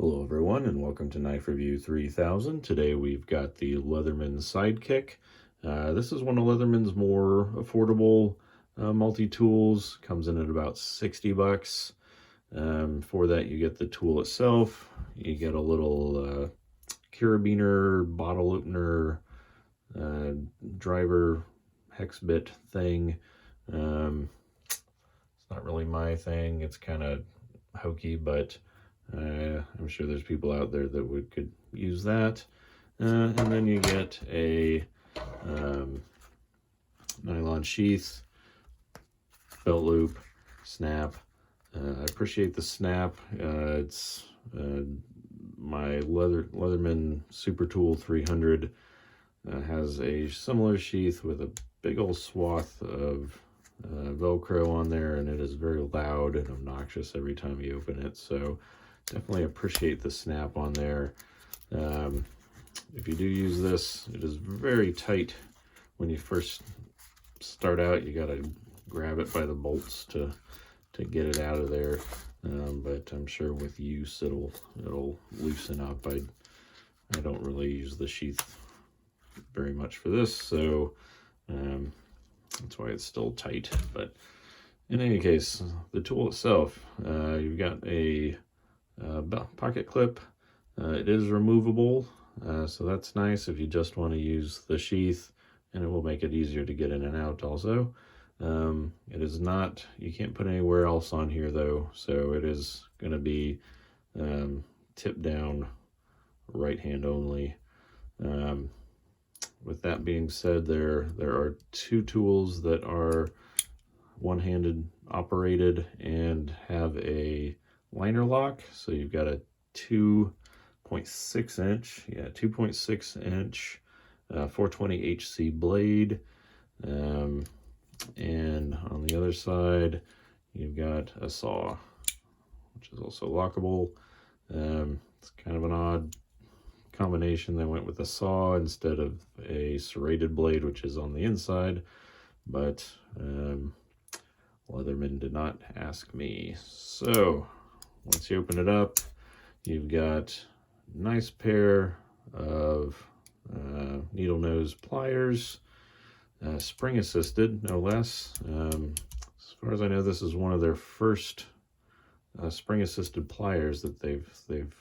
Hello everyone and welcome to Knife Review 3000. Today we've got the Leatherman Sidekick. This is one of Leatherman's more affordable multi-tools. Comes in at about 60 bucks. For that you get the tool itself. You get a little carabiner, bottle opener, driver hex bit thing. It's not really my thing. It's kind of hokey, but I'm sure there's people out there that could use that. And then you get a nylon sheath, belt loop, snap. I appreciate the snap. It's my Leatherman Super Tool 300 has a similar sheath with a big old swath of Velcro on there, and it is very loud and obnoxious every time you open it. So definitely appreciate the snap on there. If you do use this, it is very tight. When you first start out, you got to grab it by the bolts to get it out of there. But I'm sure with use it'll loosen up. I don't really use the sheath very much for this, so that's why it's still tight. But in any case, the tool itself, you've got a pocket clip. It is removable, so that's nice if you just want to use the sheath, and it will make it easier to get in and out also. It is not, you can't put anywhere else on here though, so it is going to be tip down, right hand only. With that being said, there are two tools that are one-handed operated and have a liner lock. So you've got a 2.6 inch, 2.6 inch 420 HC blade. And on the other side, you've got a saw, which is also lockable. It's kind of an odd combination. They went with a saw instead of a serrated blade, which is on the inside, but Leatherman did not ask me. So once you open it up, you've got a nice pair of needle nose pliers, spring assisted, no less. As far as I know, this is one of their first spring assisted pliers that they've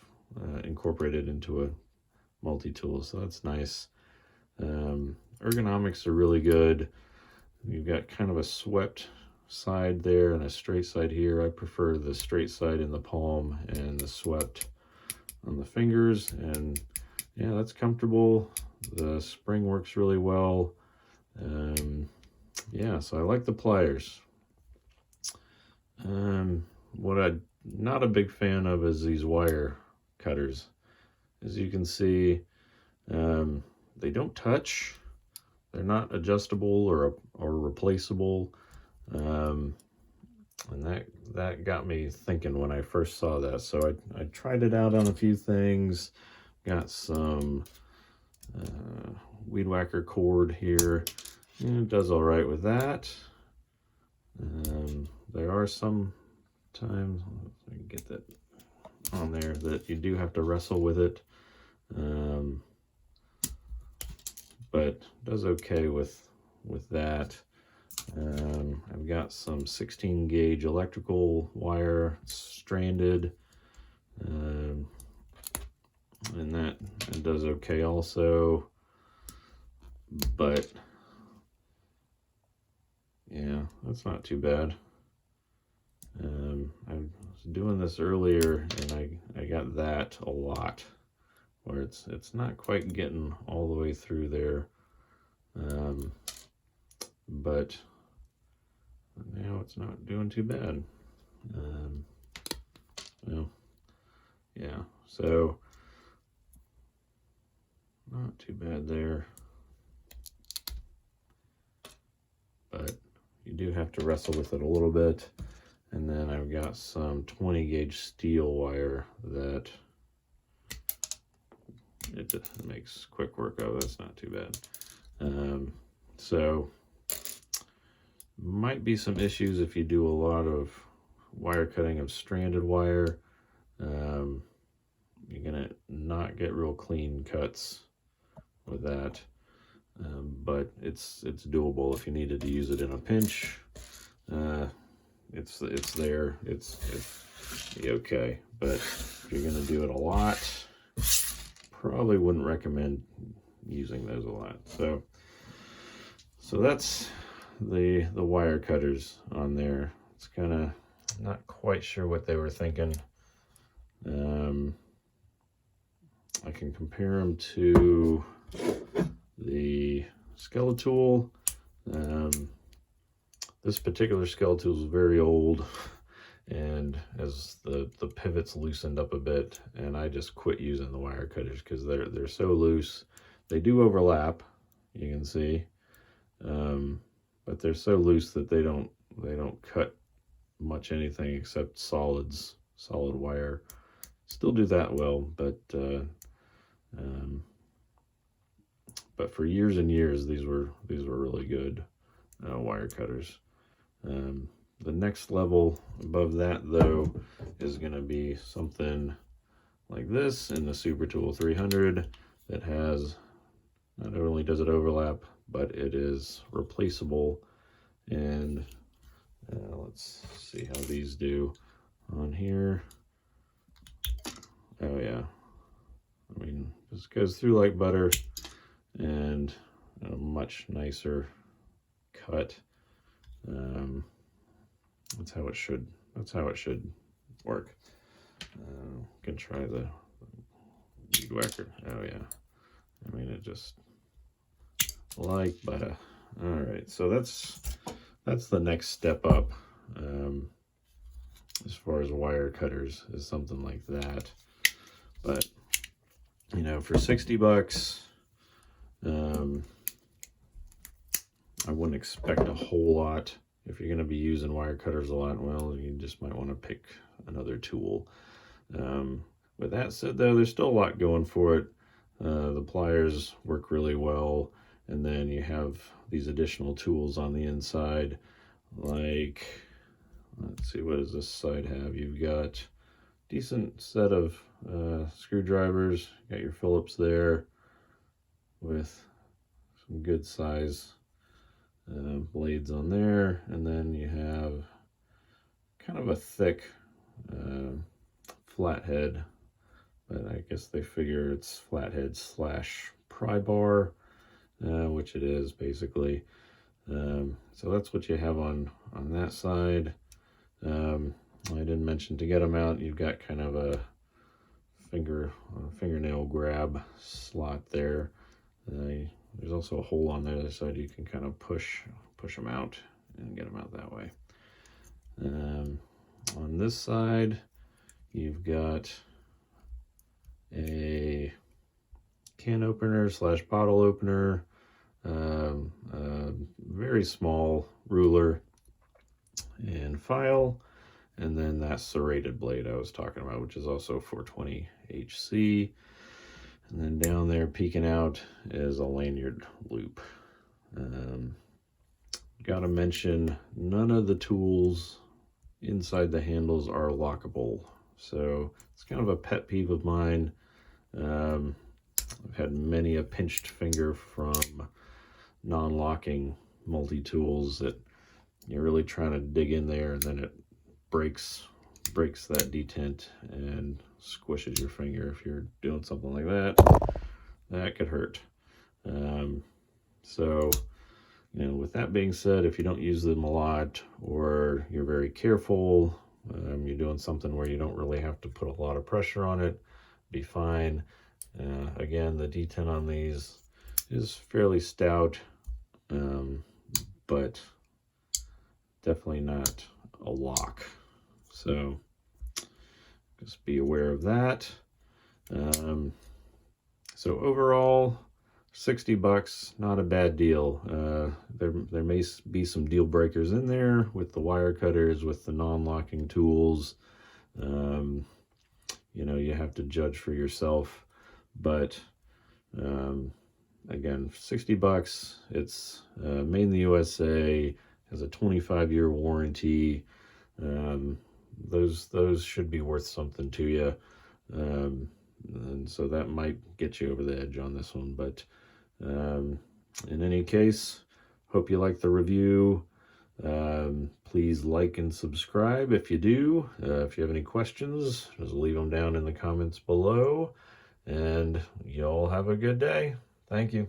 incorporated into a multi-tool, so that's nice. Ergonomics are really good. You've got kind of a swept side there and a straight side here. I prefer the straight side in the palm and the swept on the fingers, and yeah, that's comfortable. The spring works really well. Yeah, so I like the pliers. What I'm not a big fan of is these wire cutters. As you can see, they don't touch. They're not adjustable or replaceable. And that got me thinking when I first saw that. So I tried it out on a few things. Got some weed whacker cord here. And it does all right with that. There are some times, I can get that on there, that you do have to wrestle with it. But does okay with that. I've got some 16 gauge electrical wire stranded, and that does okay also. But yeah, that's not too bad. I was doing this earlier and I got that a lot, where it's not quite getting all the way through there. But now it's not doing too bad. Well, yeah, so not too bad there. But you do have to wrestle with it a little bit. And then I've got some 20 gauge steel wire that it makes quick work of. That's not too bad. So might be some issues if you do a lot of wire cutting of stranded wire. get real clean cuts with that, but it's doable if you needed to use it in a pinch. It's there. It's okay. But if you're gonna do it a lot, probably wouldn't recommend using those a lot. So that's the wire cutters on there. It's kind of not quite sure what they were thinking. I can compare them to the Skeletal. This particular Skeletal is very old, and as the pivots loosened up a bit, and I just quit using the wire cutters because they're so loose. They do overlap, you can see, but they're so loose that they don't cut much anything except solid wire. Still do that well, but for years and years, these were really good wire cutters. The next level above that, though, is going to be something like this in the Super Tool 300 that has, not only does it overlap, but it is replaceable. And let's see how these do on here. Oh yeah, I mean, this goes through like butter, and a much nicer cut. That's how it should work. Can try the weed whacker. Oh yeah, I mean, it just like butter. All right, so that's the next step up as far as wire cutters, is something like that. But you know, for $60, I wouldn't expect a whole lot. If you're going to be using wire cutters a lot, well, you just might want to pick another tool. With that said, though, there's still a lot going for it. The pliers work really well, and then you have these additional tools on the inside, like, let's see, what does this side have? You've got decent set of screwdrivers. You got your Phillips there with some good size blades on there, and then you have kind of a thick flathead, but I guess they figure it's flathead slash pry bar, which it is basically. So that's what you have on that side. I didn't mention, to get them out, you've got kind of a fingernail grab slot there. There's also a hole on the other side. You can kind of push them out and get them out that way. On this side, you've got a can opener slash bottle opener, a very small ruler and file, and then that serrated blade I was talking about, which is also 420 HC. And then down there peeking out is a lanyard loop. Gotta mention, none of the tools inside the handles are lockable. So it's kind of a pet peeve of mine. I've had many a pinched finger from non-locking multi-tools that you're really trying to dig in there, and then it breaks that detent and squishes your finger. If you're doing something like that could hurt. So, you know, with that being said, if you don't use them a lot, or you're very careful, you're doing something where you don't really have to put a lot of pressure on it, be fine. Again, the detent on these is fairly stout, but definitely not a lock. So just be aware of that. So overall, $60, not a bad deal. There may be some deal breakers in there with the wire cutters, with the non-locking tools. You know, you have to judge for yourself. But again, $60. It's made in the USA, has a 25-year warranty. Those should be worth something to you. And so that might get you over the edge on this one. But in any case, hope you like the review. Please like and subscribe if you do. If you have any questions, just leave them down in the comments below. And y'all have a good day. Thank you.